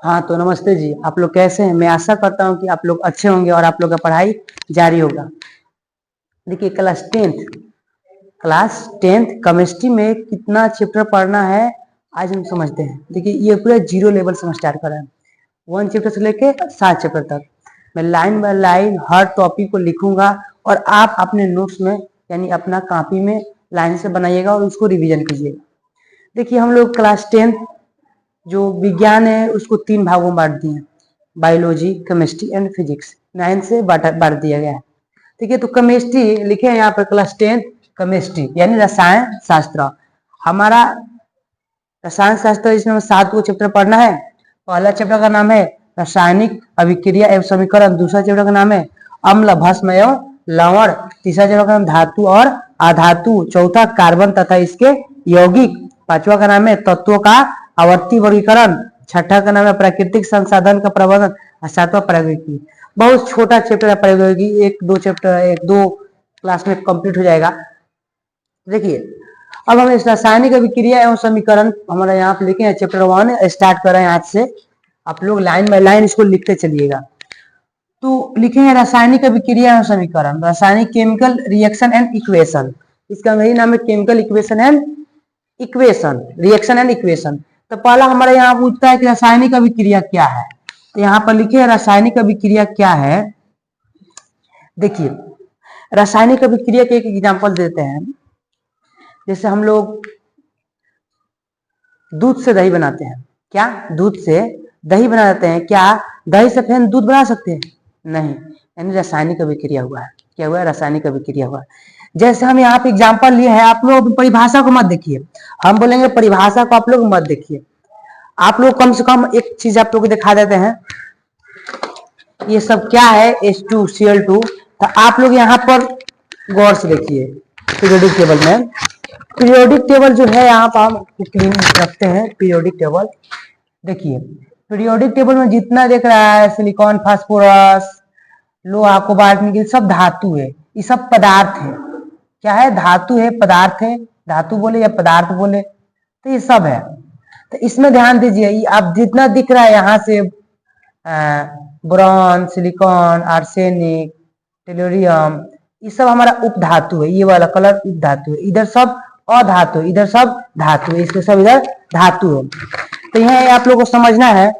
हाँ तो नमस्ते जी। आप लोग कैसे हैं? मैं आशा करता हूँ कि आप लोग अच्छे होंगे और आप लोग का पढ़ाई जारी होगा। देखिए क्लास टेंथ केमिस्ट्री में कितना चैप्टर पढ़ना है आज हम समझते हैं। देखिए ये पूरा जीरो लेवल से हम स्टार्ट कर रहे हैं, 1 चैप्टर से लेके 7 चैप्टर तक। मैं line by line her topic को लिखूंगा और आप अपने नोट्स में यानी अपना कॉपी में लाइन से बनाइएगा और उसको रिवीजन कीजिएगा। देखिए हम लोग क्लास 10 जो विज्ञान है उसको 3 भागों में बांट दिए हैं, बायोलॉजी, केमिस्ट्री एंड फिजिक्स। 9 से बांट दिया गया है। ठीक है, तो केमिस्ट्री लिखे हैं यहाँ पर क्लास 10 केमिस्ट्री यानी रसायन शास्त्र। हमारा रसायन शास्त्र इसमें 7 को चैप्टर पढ़ना है। पहला चैप्टर का नाम है रासायनिक अभिक्रिया एवं समीकरण, दूसरा चैप्टर का नाम है अम्ल भस्म एवं लवण, तीसरा चैप्टर का नाम धातु और अधातु, चौथा कार्बन तथा इसके यौगिक, पांचवा का नाम है तत्वों का आवर्ती वर्गीकरण, छठा का नाम है प्राकृतिक संसाधन का प्रबंधन और सातवां प्रौद्योगिकी। बहुत छोटा चैप्टर है प्रौद्योगिकी, एक दो क्लास में कंप्लीट हो जाएगा। देखिए अब हम इस रासायनिक अभिक्रिया एवं समीकरण हमारा यहाँ पे लिखे हैं चैप्टर 1 स्टार्ट कर रहे हैं आज से। आप लोग लाइन बाय लाइन इसको लिखते चलिएगा। तो लिखेंगे रासायनिक अभिक्रिया एवं समीकरण, रासायनिक केमिकल रिएक्शन एंड इक्वेशन। इसका वही नाम है chemical equation and equation, reaction and equation. तो पहला हमारा यहाँ पूछता है कि रासायनिक अभिक्रिया क्या है। तो यहाँ पर लिखे रासायनिक अभिक्रिया क्या है। देखिए रासायनिक अभिक्रिया के एक एग्जांपल देते हैं। जैसे हम लोग दूध से दही बनाते हैं, क्या दूध से दही बना देते हैं, क्या दही से फिर दूध बना सकते हैं? नहीं, यानी रासायनिक अभिक्रिया हुआ है। क्या हुआ है? रासायनिक अभिक्रिया हुआ है। जैसे हम यहाँ पे एग्जांपल लिए हैं, आप लोग परिभाषा को मत देखिए, हम बोलेंगे परिभाषा को आप लोग मत देखिए। आप लोग कम से कम एक चीज आप लोग को दिखा देते हैं, ये सब क्या है H2Cl2। तो आप लोग यहाँ पर गौर से देखिए पीरियोडिक टेबल में। पीरियोडिक टेबल जो है यहाँ पर हम क्लीन रखते हैं पीरियोडिक टेबल। देखिए पीरियोडिक टेबल में जितना देख रहा है सिलिकॉन, फास्फोरस, लोहा, कोबाल्ट, निकेल, सब धातु है, ये सब पदार्थ है। क्या है? धातु है, पदार्थ है। धातु बोले या पदार्थ बोले तो ये सब है। तो इसमें ध्यान दीजिए, अब जितना दिख रहा है यहाँ से बोरॉन, सिलिकॉन, आर्सेनिक, टेलोरियम, ये सब हमारा उपधातु है। ये वाला कलर उपधातु है, इधर सब अधातु है, इधर सब धातु है, इसके सब इधर धातु है। तो यह आप लोगों को समझना है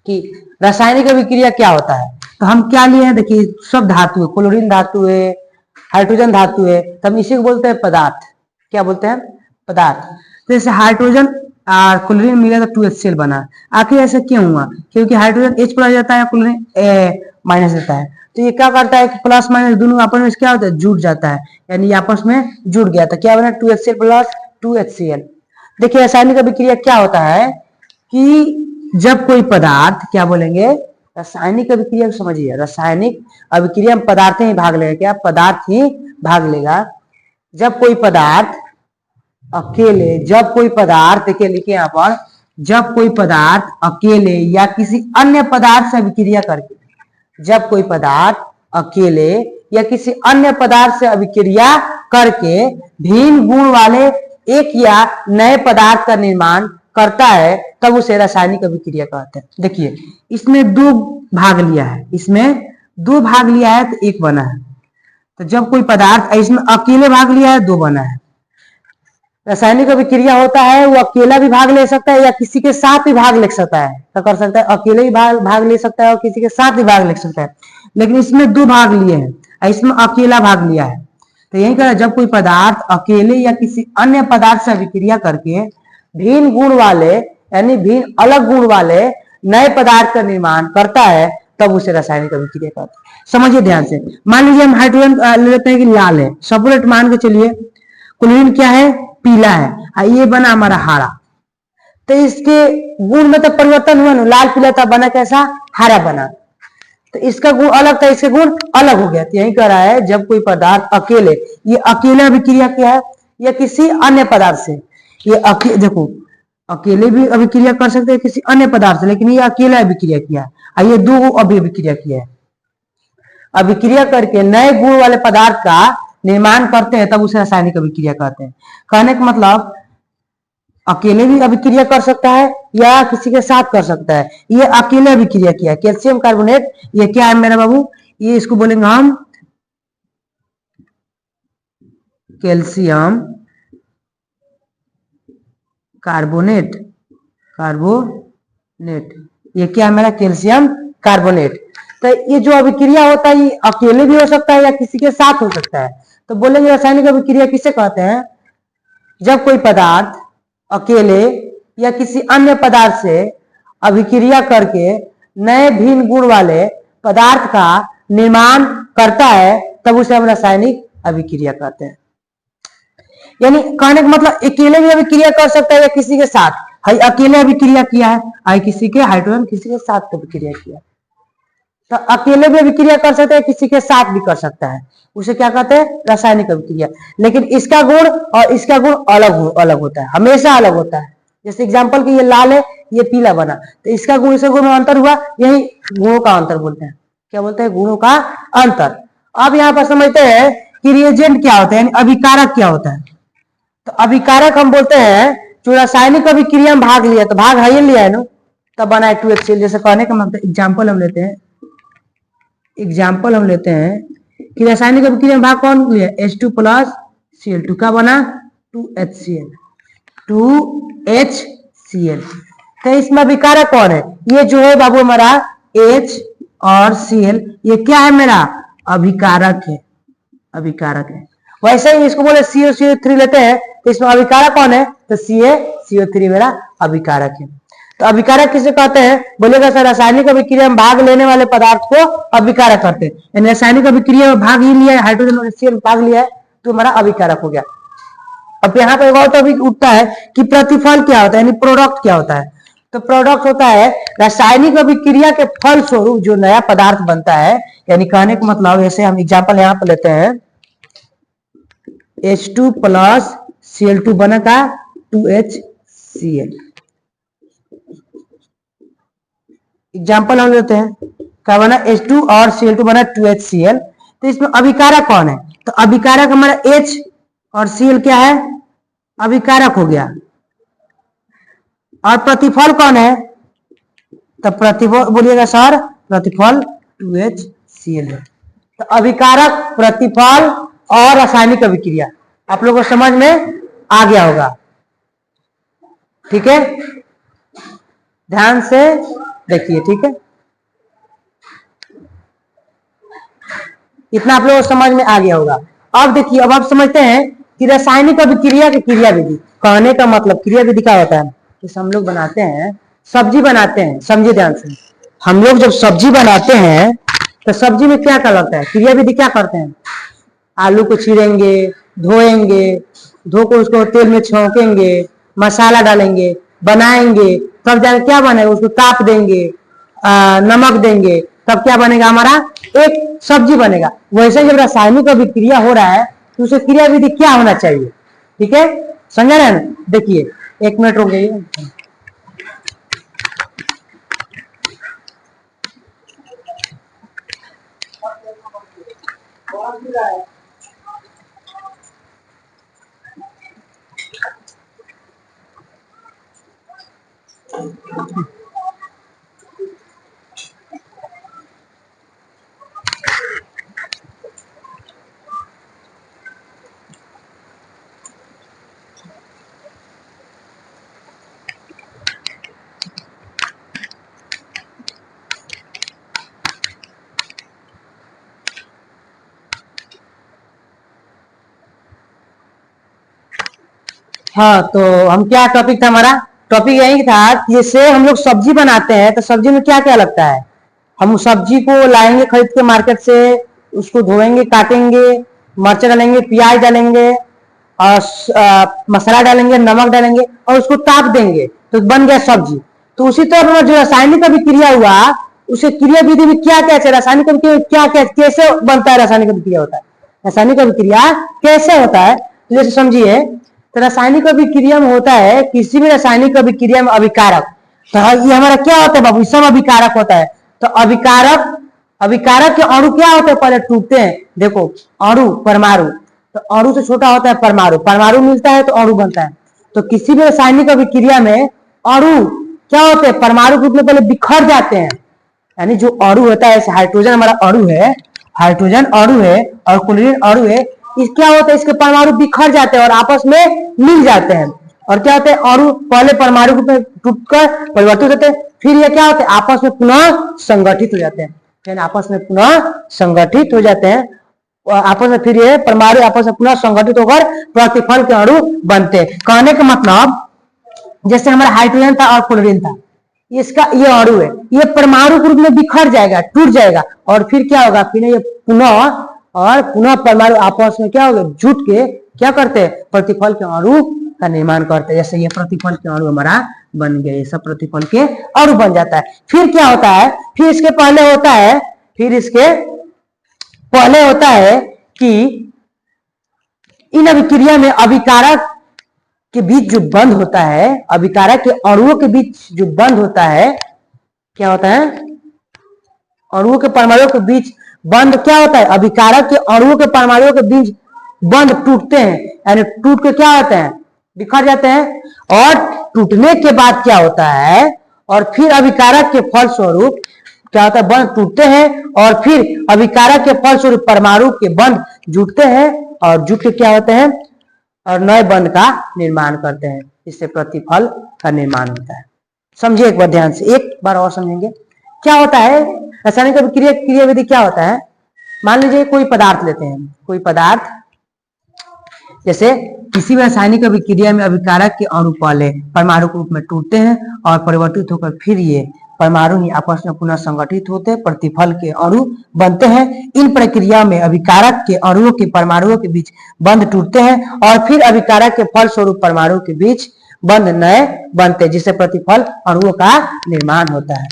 कि रासायनिक अभिक्रिया क्या होता है। तो हम क्या लिए हैं, देखिए सब धातु है, क्लोरीन धातु है, हाइड्रोजन धातु है, तो हम इसी को बोलते हैं पदार्थ। क्या बोलते हैं? पदार्थ। तो जैसे हाइड्रोजन और क्लोरीन मिला तो 2HCl बना। आखिर ऐसा क्यों हुआ? क्योंकि हाइड्रोजन H प्लस जाता है, क्लोरीन माइनस देता है। तो ये क्या करता है कि प्लस माइनस दोनों आपस में क्या होता है? जुड़ जाता है, यानी आपस में जुड़ गया। तो क्या बना? 2HCl plus 2HCl। देखिए रासायनिक अभिक्रिया क्या होता है कि जब कोई पदार्थ, क्या बोलेंगे, रासायनिक अभिक्रिया समझिए, रासायनिक अभिक्रिया में पदार्थ ही भाग लेगा। क्या? पदार्थ ही भाग लेगा। जब कोई पदार्थ अकेले, जब कोई पदार्थ, देखिए लिखे यहाँ पर, जब कोई पदार्थ अकेले या किसी अन्य पदार्थ से अभिक्रिया करके, जब कोई पदार्थ अकेले या किसी अन्य पदार्थ से अभिक्रिया करके भिन्न गुण वाले एक या नए पदार्थ का निर्माण करता है, तब उसे रासायनिक अभिक्रिया कहते हैं। देखिए इसमें 2 भाग लिया है, इसमें 2 भाग लिया है तो 1 बना है। तो जब कोई पदार्थ इसमें अकेले भाग लिया है, 2 बना है। रासायनिक अभिक्रिया होता है वो अकेला भी भाग ले सकता है या किसी के साथ भी भाग ले सकता है। तो कर सकता है अकेले भी भाग ले सकता है और किसी के साथ भी भाग ले सकता है। लेकिन इसमें 2 भाग लिए हैं, इसमें अकेला भाग लिया है। तो यही कहा, जब कोई पदार्थ अकेले या किसी अन्य पदार्थ से अभिक्रिया करके भिन्न गुण वाले यानी भिन्न अलग गुण वाले नए पदार्थ का निर्माण करता है, तब उसे रासायनिक अभिक्रिया कहते हैं। समझिए ध्यान से। मान लीजिए हम हाइड्रोजन ले लेते हैं कि लाल है, सपोरेट मान के चलिए, क्लोरीन क्या है? पीला है, ये बना हमारा हरा। तो इसके गुण में तो परिवर्तन हुआ ना, लाल पीला था, बना कैसा? हरा बना। तो इसका गुण अलग था, इसके गुण अलग हो गया। तो यही कह रहा है जब कोई पदार्थ अकेले, ये अकेले अभिक्रिया क्या है? या किसी अन्य पदार्थ से, ये देखो अकेले भी अभिक्रिया कर सकते हैं किसी अन्य पदार्थ से, लेकिन ये अकेला अभिक्रिया किया है, ये 2 अभिक्रिया किया है। अभिक्रिया करके नए गुण वाले पदार्थ का निर्माण करते हैं, तब उसे रासायनिक अभिक्रिया कहते हैं। कहने का मतलब अकेले भी अभिक्रिया कर सकता है या किसी के साथ कर सकता है। ये अकेले अभिक्रिया किया है। कैल्शियम कार्बोनेट ये क्या है मेरा बाबू, ये इसको बोलेंगे हम कैल्शियम कार्बोनेट। ये क्या है मेरा, कैल्शियम कार्बोनेट। तो ये जो अभिक्रिया होता है ये अकेले भी हो सकता है या किसी के साथ हो सकता है। तो बोलेंगे रासायनिक अभिक्रिया किसे कहते हैं, जब कोई पदार्थ अकेले या किसी अन्य पदार्थ से अभिक्रिया करके नए भिन्न गुण वाले पदार्थ का निर्माण करता है, तब उसे हम रासायनिक अभिक्रिया कहते हैं। यानी कहने का मतलब अकेले भी अभिक्रिया कर सकता है या किसी के साथ। हाई अकेले अभिक्रिया किया है, हाई किसी के हाइड्रोजन किसी के साथ अभिक्रिया किया, तो अकेले भी अभिक्रिया कर सकता है, किसी के साथ भी कर सकता है, उसे क्या कहते हैं, रासायनिक अभिक्रिया। लेकिन इसका गुण और इसका गुण अलग होता है, हमेशा अलग होता है। जैसे एग्जांपल कि ये लाल है ये पीला बना, तो इसका गुण इसका गुण में अंतर हुआ, यही गुणों का अंतर बोलते हैं। क्या बोलते हैं, गुणों का अंतर। अब यहाँ पर समझते हैं कि रिएजेंट क्या होता है, यानी अभिकारक क्या होता है। तो अभिकारक हम बोलते हैं जो रासायनिक अभिक्रिया में भाग लिया, तो भाग है लिया है ना, तब बना है 2HCl। जैसे कहने का मतलब एग्जाम्पल हम लेते हैं कि रासायनिक अभिक्रिया में भाग कौन लिया, H2 प्लस Cl2 का बना 2HCl। तो इसमें अभिकारक कौन है, ये जो है बाबू हमारा H और Cl, ये क्या है मेरा, अभिकारक है। वैसे ही इसको बोले CO3 लेते हैं, तो इसमें अभिकारक कौन है, तो CO3 मेरा अभिकारक है। तो अभिकारक किसे कहते हैं, बोलेगा सर रासायनिक अभिक्रिया में भाग लेने वाले पदार्थ को अभिकारक कहते हैं। यानी रासायनिक अभिक्रिया में भाग ही लिया है, हाइड्रोजन और HCl भाग लिया है, तो हमारा अभिकारक हो गया। अब यहाँ पे एक और टॉपिक उठता है कि प्रतिफल क्या होता है, यानी प्रोडक्ट क्या होता है। तो प्रोडक्ट होता है रासायनिक अभिक्रिया के फल स्वरूप जो नया पदार्थ बनता है। यानी कहने का मतलब, जैसे हम एग्जाम्पल यहाँ पर लेते हैं, H2 प्लस Cl2 बना था 2HCl। एग्जाम्पल हम लेते हैं, क्या बना, H2 और Cl2 बना 2HCl। तो इसमें अभिकारक कौन है, तो अभिकारक हमारा H और Cl क्या है, अभिकारक हो गया। और प्रतिफल कौन है, तो प्रतिफल बोलिएगा सर, प्रतिफल 2HCl है। तो अभिकारक, प्रतिफल और रासायनिक अभिक्रिया आप लोगों को समझ में आ गया होगा, ठीक है। ध्यान से देखिए, ठीक है, इतना आप लोगों को समझ में आ गया होगा। अब देखिए, अब आप समझते हैं कि रासायनिक अभिक्रिया की क्रिया विधि। कहने का मतलब क्रिया विधि क्या होता है, जैसे हम लोग बनाते हैं, सब्जी बनाते हैं, समझिए ध्यान से, हम लोग जब सब्जी बनाते हैं तो सब्जी में क्या क्या लगता है, क्रिया विधि क्या करते हैं, आलू को छीलेंगे, धोएंगे, धो को उसको तेल में छौंकेंगे, मसाला डालेंगे, बनाएंगे, तब जाकर क्या बनेगा, उसको ताप देंगे, नमक देंगे, तब क्या बनेगा, हमारा एक सब्जी बनेगा। वैसे जब रासायनिक अभिक्रिया हो रहा है तो उसे क्रिया विधि क्या होना चाहिए, ठीक है, समझ रहे हैं। देखिए 1 मिनट रुक जाइए। हाँ, तो हम क्या टॉपिक था हमारा, टॉपिक यही था कि जैसे हम लोग सब्जी बनाते हैं तो सब्जी में क्या क्या लगता है, हम सब्जी को लाएंगे खरीद के मार्केट से, उसको धोएंगे, काटेंगे, मिर्च डालेंगे, प्याज डालेंगे और मसाला डालेंगे, नमक डालेंगे और उसको ताप देंगे, तो बन गया सब्जी। तो उसी तरह जो रासायनिक अभिक्रिया हुआ, उसे क्रिया विधि में क्या क्या चाहिए, रासायनिक अभिक्रिया क्या क्या, कैसे बनता है, रासायनिक अभिक्रिया होता है, रासायनिक अभिक्रिया कैसे होता है। तो जैसे समझिए, तो रासायनिक अभिक्रिया में होता है, किसी भी रासायनिक अभिक्रिया में अभिकारक, तो ये हमारा क्या होता है बाबू, सब अभिकारक होता है। तो अभिकारक के अणु क्या होते हैं, पहले टूटते हैं, देखो अणु, परमाणु, तो अणु से छोटा होता है परमाणु, परमाणु मिलता है तो अणु बनता है। तो किसी भी रासायनिक अभिक्रिया में अणु क्या होते हैं, परमाणु रूप में पहले बिखर जाते हैं। यानी जो अणु होता है, हाइड्रोजन हमारा अणु है, हाइड्रोजन अणु है और क्लोरीन अणु है, इस क्या होता है, इसके परमाणु बिखर जाते हैं और आपस में मिल जाते हैं। और क्या होते हैं, अणु पहले परमाणु रूप में टूटकर परिवर्तित होते हैं, फिर ये क्या होते हैं, आपस में पुनः संगठित हो जाते हैं। यानी आपस में पुनः संगठित हो जाते हैं और आपस में फिर ये परमाणु आपस में पुनः संगठित होकर प्रतिफल के अणु बनते हैं। कहने का मतलब जैसे हमारा हाइड्रोजन था और क्लोरीन था, इसका ये अणु है, ये परमाणु रूप में बिखर जाएगा, टूट जाएगा और फिर क्या होगा, फिर ये पुनः परमाणु आपस में क्या होगा, जुट के क्या करते हैं, प्रतिफल के अणु का निर्माण करते हैं। जैसे ये प्रतिफल के अणु हमारा बन गए, ये सब प्रतिफल के अणु बन जाता है। फिर क्या होता है, फिर इसके पहले होता है कि इन अभिक्रिया में अभिकारक के बीच जो बंध होता है, अभिकारक के अणुओं के बीच जो बंध होता है, क्या होता है, अणुओं के परमाणुओं के बीच बंध क्या होता है, अभिकारक के अणुओं के परमाणुओं के बीच बंध टूटते हैं, यानी टूट के क्या होते हैं, बिखर जाते हैं। और टूटने के बाद क्या होता है, और फिर अभिकारक के फलस्वरूप क्या होता है, बंध टूटते हैं और फिर अभिकारक के फलस्वरूप परमाणु के बंध जुटते हैं और जुट के क्या होते हैं, और नए बंध का निर्माण करते हैं। इससे प्रतिफल का निर्माण होता है। समझिए एक बार ध्यान से, एक बार और समझेंगे। क्या होता है रासायनिक अभिक्रिया क्रियाविधि, क्या होता है, मान लीजिए कोई पदार्थ लेते हैं, कोई पदार्थ, जैसे किसी भी रासायनिक अभिक्रिया में अभिकारक के अणु पहले परमाणु के रूप में टूटते हैं और परिवर्तित होकर फिर ये परमाणु ही आपस में पुनः संगठित होते हैं, प्रतिफल के अणु बनते हैं। इन प्रक्रिया में अभिकारक के अणुओं के परमाणुओं के बीच बंध टूटते हैं और फिर अभिकारक के फलस्वरूप परमाणु के बीच बंध नए बनते हैं, जिससे प्रतिफल अणुओं का निर्माण होता है।